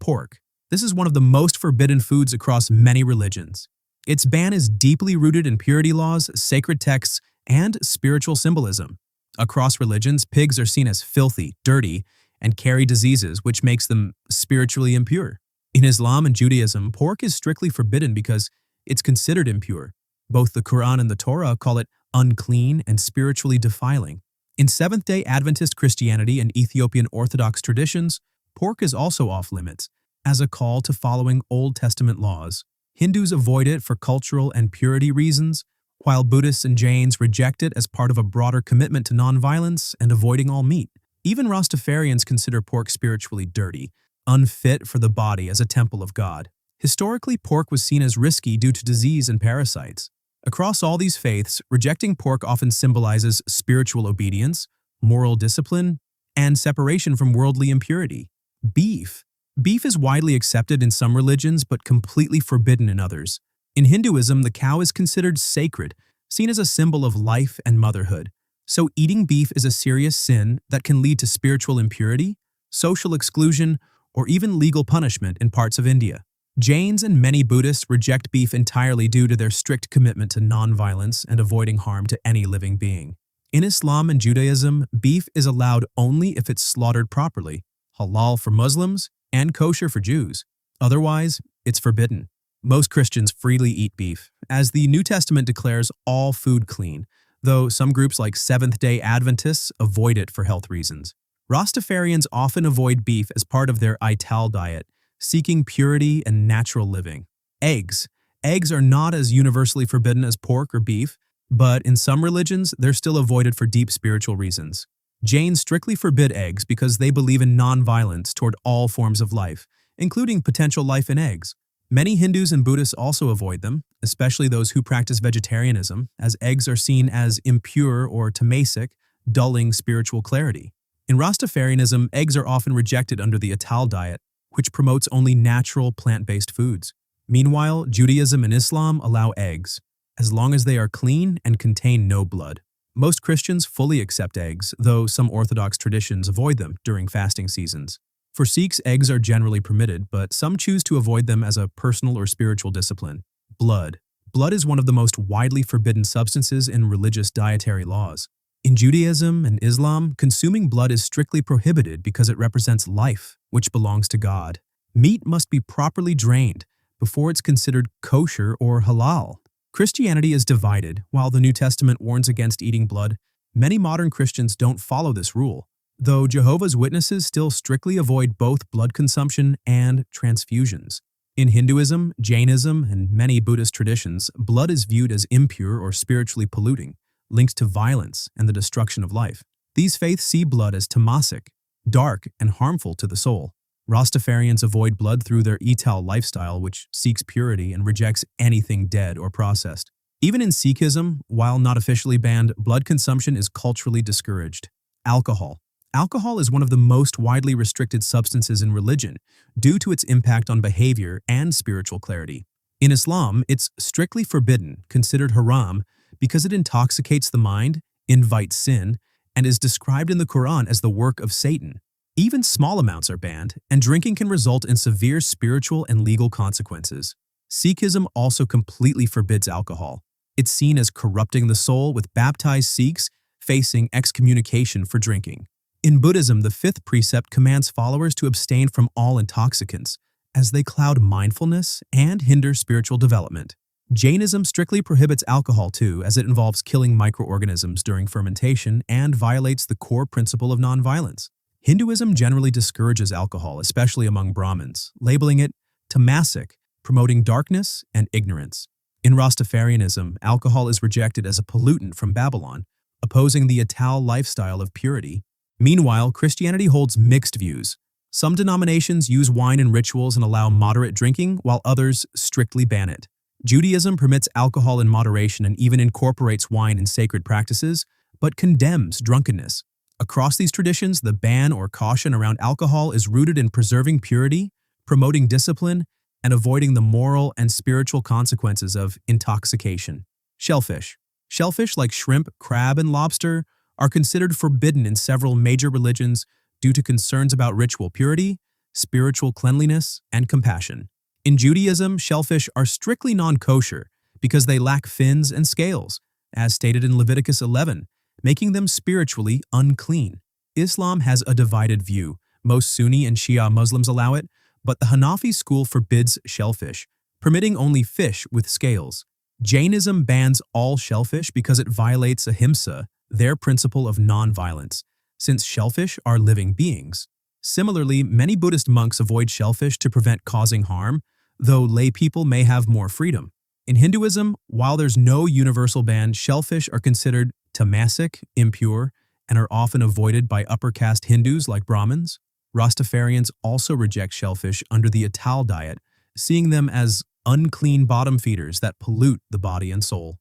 pork. This is one of the most forbidden foods across many religions. Its ban is deeply rooted in purity laws, sacred texts, and spiritual symbolism. Across religions, pigs are seen as filthy, dirty, and carry diseases, which makes them spiritually impure. In Islam and Judaism, pork is strictly forbidden because it's considered impure. Both the Quran and the Torah call it unclean and spiritually defiling. In Seventh-day Adventist Christianity and Ethiopian Orthodox traditions, pork is also off-limits, as a call to following Old Testament laws. Hindus avoid it for cultural and purity reasons, while Buddhists and Jains reject it as part of a broader commitment to nonviolence and avoiding all meat. Even Rastafarians consider pork spiritually dirty, unfit for the body as a temple of God. Historically, pork was seen as risky due to disease and parasites. Across all these faiths, rejecting pork often symbolizes spiritual obedience, moral discipline, and separation from worldly impurity. Beef. Beef is widely accepted in some religions but completely forbidden in others. In Hinduism, the cow is considered sacred, seen as a symbol of life and motherhood. So eating beef is a serious sin that can lead to spiritual impurity, social exclusion, or even legal punishment in parts of India. Jains and many Buddhists reject beef entirely due to their strict commitment to nonviolence and avoiding harm to any living being. In Islam and Judaism, beef is allowed only if it's slaughtered properly, halal for Muslims and kosher for Jews. Otherwise, it's forbidden. Most Christians freely eat beef, as the New Testament declares all food clean, though some groups like Seventh-day Adventists avoid it for health reasons. Rastafarians often avoid beef as part of their Ital diet, seeking purity and natural living. Eggs. Eggs are not as universally forbidden as pork or beef, but in some religions, they're still avoided for deep spiritual reasons. Jains strictly forbid eggs because they believe in non-violence toward all forms of life, including potential life in eggs. Many Hindus and Buddhists also avoid them, especially those who practice vegetarianism, as eggs are seen as impure or tamasic, dulling spiritual clarity. In Rastafarianism, eggs are often rejected under the Ital diet, which promotes only natural plant-based foods. Meanwhile, Judaism and Islam allow eggs, as long as they are clean and contain no blood. Most Christians fully accept eggs, though some Orthodox traditions avoid them during fasting seasons. For Sikhs, eggs are generally permitted, but some choose to avoid them as a personal or spiritual discipline. Blood. Blood is one of the most widely forbidden substances in religious dietary laws. In Judaism and Islam, consuming blood is strictly prohibited because it represents life, which belongs to God. Meat must be properly drained before it's considered kosher or halal. Christianity is divided. While the New Testament warns against eating blood, many modern Christians don't follow this rule, though Jehovah's Witnesses still strictly avoid both blood consumption and transfusions. In Hinduism, Jainism, and many Buddhist traditions, blood is viewed as impure or spiritually polluting, linked to violence and the destruction of life. These faiths see blood as tamasic, dark, and harmful to the soul. Rastafarians avoid blood through their Ital lifestyle, which seeks purity and rejects anything dead or processed. Even in Sikhism, while not officially banned, blood consumption is culturally discouraged. Alcohol. Alcohol is one of the most widely restricted substances in religion due to its impact on behavior and spiritual clarity. In Islam, it's strictly forbidden, considered haram, because it intoxicates the mind, invites sin, and is described in the Quran as the work of Satan. Even small amounts are banned, and drinking can result in severe spiritual and legal consequences. Sikhism also completely forbids alcohol. It's seen as corrupting the soul, with baptized Sikhs facing excommunication for drinking. In Buddhism, the fifth precept commands followers to abstain from all intoxicants, as they cloud mindfulness and hinder spiritual development. Jainism strictly prohibits alcohol too, as it involves killing microorganisms during fermentation and violates the core principle of nonviolence. Hinduism generally discourages alcohol, especially among Brahmins, labeling it tamasic, promoting darkness and ignorance. In Rastafarianism, alcohol is rejected as a pollutant from Babylon, opposing the Ital lifestyle of purity. Meanwhile, Christianity holds mixed views. Some denominations use wine in rituals and allow moderate drinking, while others strictly ban it. Judaism permits alcohol in moderation and even incorporates wine in sacred practices, but condemns drunkenness. Across these traditions, the ban or caution around alcohol is rooted in preserving purity, promoting discipline, and avoiding the moral and spiritual consequences of intoxication. Shellfish. Shellfish, like shrimp, crab, and lobster, are considered forbidden in several major religions due to concerns about ritual purity, spiritual cleanliness, and compassion. In Judaism, shellfish are strictly non-kosher because they lack fins and scales, as stated in Leviticus 11, making them spiritually unclean. Islam has a divided view. Most Sunni and Shia Muslims allow it, but the Hanafi school forbids shellfish, permitting only fish with scales. Jainism bans all shellfish because it violates ahimsa, their principle of non-violence, since shellfish are living beings. Similarly, many Buddhist monks avoid shellfish to prevent causing harm, though lay people may have more freedom. In Hinduism, while there's no universal ban, shellfish are considered tamasic, impure, and are often avoided by upper caste Hindus like Brahmins. Rastafarians also reject shellfish under the Atal diet, seeing them as unclean bottom feeders that pollute the body and soul.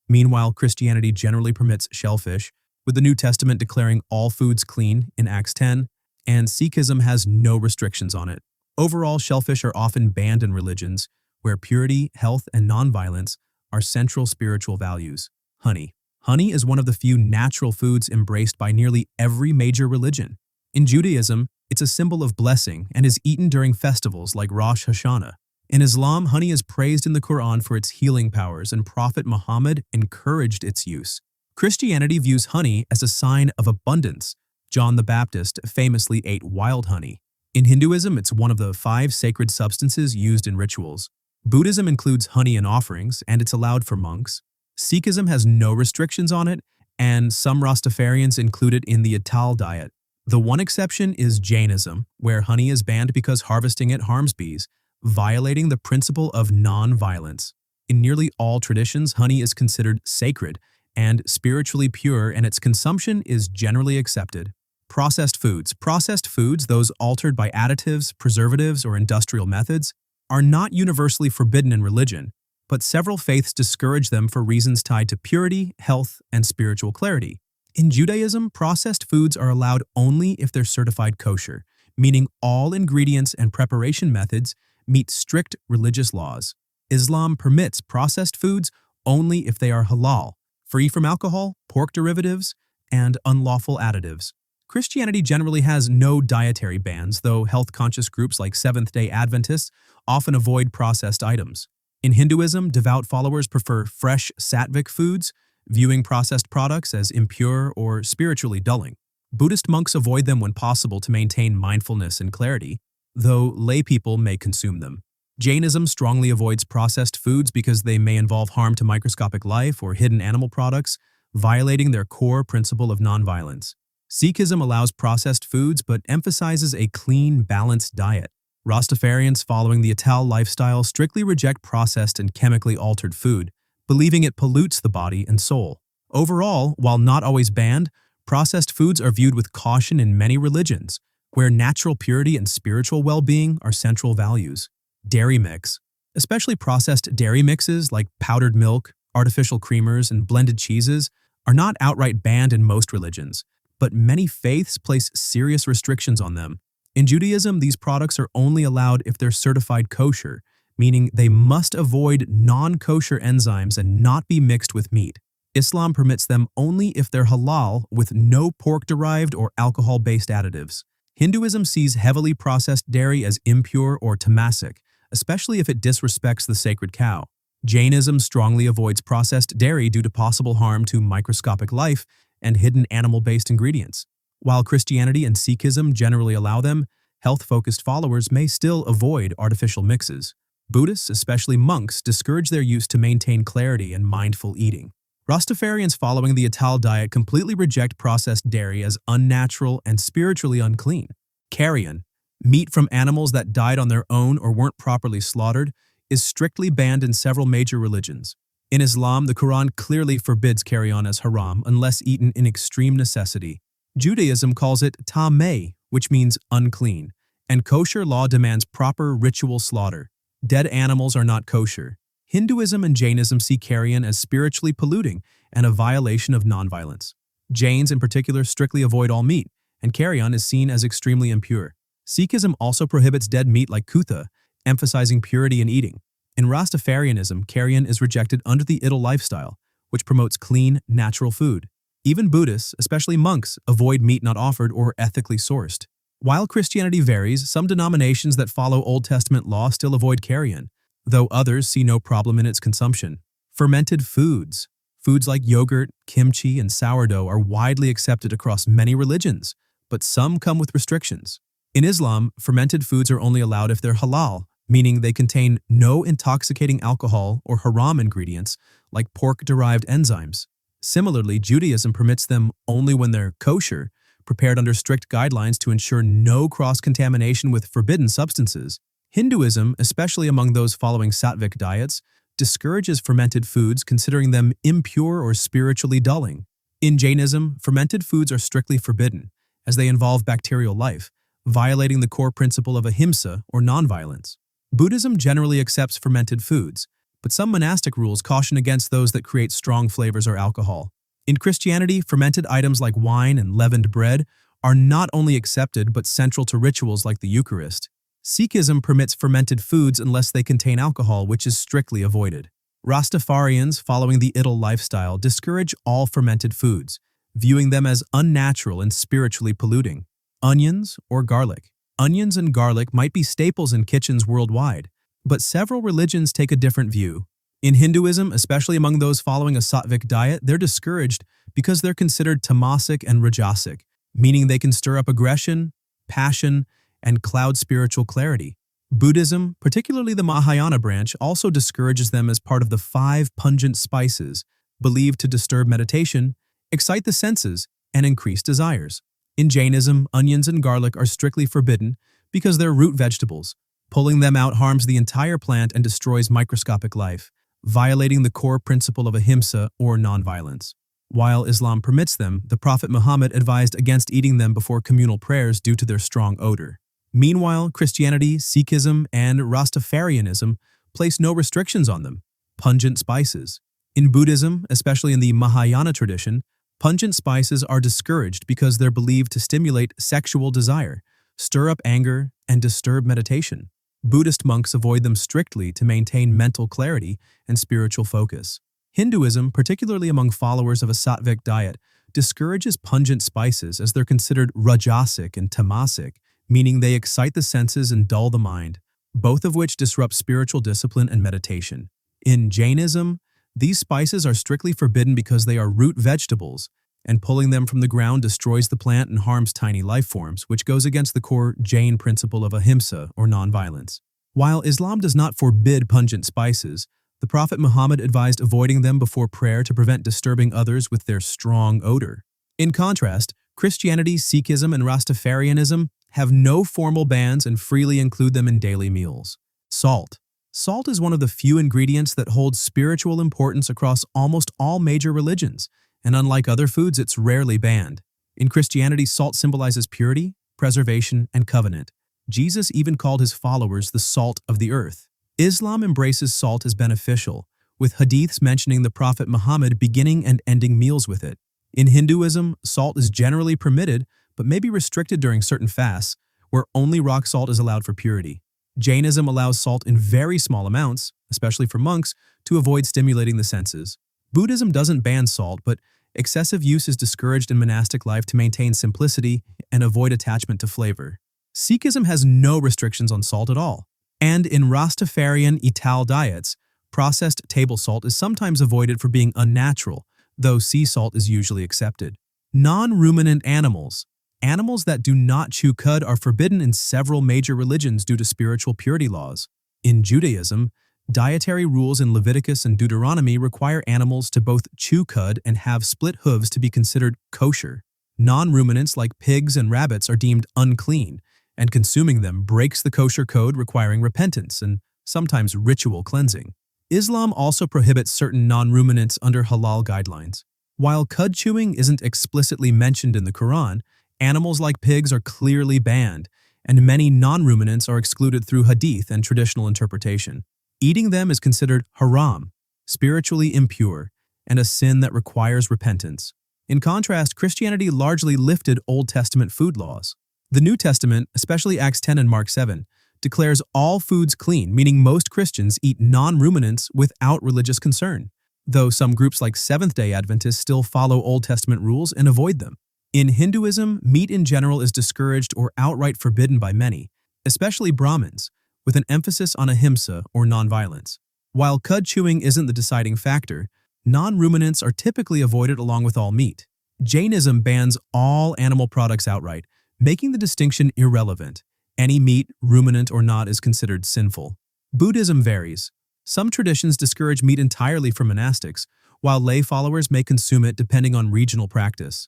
Meanwhile, Christianity generally permits shellfish, with the New Testament declaring all foods clean in Acts 10, and Sikhism has no restrictions on it. Overall, shellfish are often banned in religions where purity, health, and nonviolence are central spiritual values. Honey. Honey is one of the few natural foods embraced by nearly every major religion. In Judaism, it's a symbol of blessing and is eaten during festivals like Rosh Hashanah. In Islam, honey is praised in the Quran for its healing powers, and Prophet Muhammad encouraged its use. Christianity views honey as a sign of abundance. John the Baptist famously ate wild honey. In Hinduism, it's one of the 5 sacred substances used in rituals. Buddhism includes honey in offerings, and it's allowed for monks. Sikhism has no restrictions on it, and some Rastafarians include it in the Atal diet. The one exception is Jainism, where honey is banned because harvesting it harms bees, violating the principle of non-violence. In nearly all traditions, honey is considered sacred and spiritually pure, and its consumption is generally accepted. Processed foods. Processed foods, those altered by additives, preservatives, or industrial methods, are not universally forbidden in religion, but several faiths discourage them for reasons tied to purity, health, and spiritual clarity. In Judaism, processed foods are allowed only if they're certified kosher, meaning all ingredients and preparation methods meet strict religious laws. Islam permits processed foods only if they are halal, free from alcohol, pork derivatives, and unlawful additives. Christianity generally has no dietary bans, though health-conscious groups like Seventh-day Adventists often avoid processed items. In Hinduism, devout followers prefer fresh sattvic foods, viewing processed products as impure or spiritually dulling. Buddhist monks avoid them when possible to maintain mindfulness and clarity, though lay people may consume them. Jainism strongly avoids processed foods because they may involve harm to microscopic life or hidden animal products, violating their core principle of nonviolence. Sikhism allows processed foods but emphasizes a clean, balanced diet. Rastafarians following the Atal lifestyle strictly reject processed and chemically altered food, believing it pollutes the body and soul. Overall, while not always banned, processed foods are viewed with caution in many religions, where natural purity and spiritual well-being are central values. Dairy mix. Especially processed dairy mixes like powdered milk, artificial creamers, and blended cheeses are not outright banned in most religions, but many faiths place serious restrictions on them. In Judaism, these products are only allowed if they're certified kosher, meaning they must avoid non-kosher enzymes and not be mixed with meat. Islam permits them only if they're halal with no pork-derived or alcohol-based additives. Hinduism sees heavily processed dairy as impure or tamasic, especially if it disrespects the sacred cow. Jainism strongly avoids processed dairy due to possible harm to microscopic life and hidden animal-based ingredients. While Christianity and Sikhism generally allow them, health-focused followers may still avoid artificial mixes. Buddhists, especially monks, discourage their use to maintain clarity and mindful eating. Rastafarians following the Atal diet completely reject processed dairy as unnatural and spiritually unclean. Carrion, meat from animals that died on their own or weren't properly slaughtered, is strictly banned in several major religions. In Islam, the Quran clearly forbids carrion as haram unless eaten in extreme necessity. Judaism calls it tameh, which means unclean, and kosher law demands proper ritual slaughter. Dead animals are not kosher. Hinduism and Jainism see carrion as spiritually polluting and a violation of nonviolence. Jains in particular strictly avoid all meat, and carrion is seen as extremely impure. Sikhism also prohibits dead meat like kutha, emphasizing purity in eating. In Rastafarianism, carrion is rejected under the Idol lifestyle, which promotes clean, natural food. Even Buddhists, especially monks, avoid meat not offered or ethically sourced. While Christianity varies, some denominations that follow Old Testament law still avoid carrion, though others see no problem in its consumption. Fermented foods. Foods like yogurt, kimchi, and sourdough are widely accepted across many religions, but some come with restrictions. In Islam, fermented foods are only allowed if they're halal, meaning they contain no intoxicating alcohol or haram ingredients like pork-derived enzymes. Similarly, Judaism permits them only when they're kosher, prepared under strict guidelines to ensure no cross-contamination with forbidden substances. Hinduism, especially among those following sattvic diets, discourages fermented foods, considering them impure or spiritually dulling. In Jainism, fermented foods are strictly forbidden, as they involve bacterial life, violating the core principle of ahimsa or nonviolence. Buddhism generally accepts fermented foods, but some monastic rules caution against those that create strong flavors or alcohol. In Christianity, fermented items like wine and leavened bread are not only accepted but central to rituals like the Eucharist. Sikhism permits fermented foods unless they contain alcohol, which is strictly avoided. Rastafarians, following the Idil lifestyle, discourage all fermented foods, viewing them as unnatural and spiritually polluting. Onions or garlic. Onions and garlic might be staples in kitchens worldwide, but several religions take a different view. In Hinduism, especially among those following a sattvic diet, they're discouraged because they're considered tamasic and rajasic, meaning they can stir up aggression, passion, and cloud spiritual clarity. Buddhism, particularly the Mahayana branch, also discourages them as part of the 5 pungent spices, believed to disturb meditation, excite the senses, and increase desires. In Jainism, onions and garlic are strictly forbidden because they're root vegetables. Pulling them out harms the entire plant and destroys microscopic life, violating the core principle of ahimsa or nonviolence. While Islam permits them, the Prophet Muhammad advised against eating them before communal prayers due to their strong odor. Meanwhile, Christianity, Sikhism, and Rastafarianism place no restrictions on them. Pungent spices. In Buddhism, especially in the Mahayana tradition, pungent spices are discouraged because they're believed to stimulate sexual desire, stir up anger, and disturb meditation. Buddhist monks avoid them strictly to maintain mental clarity and spiritual focus. Hinduism, particularly among followers of a sattvic diet, discourages pungent spices as they're considered rajasic and tamasic, meaning they excite the senses and dull the mind, both of which disrupt spiritual discipline and meditation. In Jainism, these spices are strictly forbidden because they are root vegetables, and pulling them from the ground destroys the plant and harms tiny life forms, which goes against the core Jain principle of ahimsa or nonviolence. While Islam does not forbid pungent spices, the Prophet Muhammad advised avoiding them before prayer to prevent disturbing others with their strong odor. In contrast, Christianity, Sikhism, and Rastafarianism have no formal bans and freely include them in daily meals. Salt. Salt is one of the few ingredients that holds spiritual importance across almost all major religions, and unlike other foods, it's rarely banned. In Christianity, salt symbolizes purity, preservation, and covenant. Jesus even called his followers the salt of the earth. Islam embraces salt as beneficial, with hadiths mentioning the Prophet Muhammad beginning and ending meals with it. In Hinduism, salt is generally permitted, but may be restricted during certain fasts, where only rock salt is allowed for purity. Jainism allows salt in very small amounts, especially for monks, to avoid stimulating the senses. Buddhism doesn't ban salt, but excessive use is discouraged in monastic life to maintain simplicity and avoid attachment to flavor. Sikhism has no restrictions on salt at all. And in Rastafarian Ital diets, processed table salt is sometimes avoided for being unnatural, though sea salt is usually accepted. Non-ruminant animals. Animals that do not chew cud are forbidden in several major religions due to spiritual purity laws. In Judaism, dietary rules in Leviticus and Deuteronomy require animals to both chew cud and have split hooves to be considered kosher. Non-ruminants like pigs and rabbits are deemed unclean, and consuming them breaks the kosher code requiring repentance and sometimes ritual cleansing. Islam also prohibits certain non-ruminants under halal guidelines. While cud chewing isn't explicitly mentioned in the Quran, animals like pigs are clearly banned, and many non-ruminants are excluded through hadith and traditional interpretation. Eating them is considered haram, spiritually impure, and a sin that requires repentance. In contrast, Christianity largely lifted Old Testament food laws. The New Testament, especially Acts 10 and Mark 7, declares all foods clean, meaning most Christians eat non-ruminants without religious concern, though some groups like Seventh-day Adventists still follow Old Testament rules and avoid them. In Hinduism, meat in general is discouraged or outright forbidden by many, especially Brahmins, with an emphasis on ahimsa or nonviolence. While cud chewing isn't the deciding factor, non-ruminants are typically avoided along with all meat. Jainism bans all animal products outright, making the distinction irrelevant. Any meat, ruminant or not, is considered sinful. Buddhism varies. Some traditions discourage meat entirely for monastics, while lay followers may consume it depending on regional practice.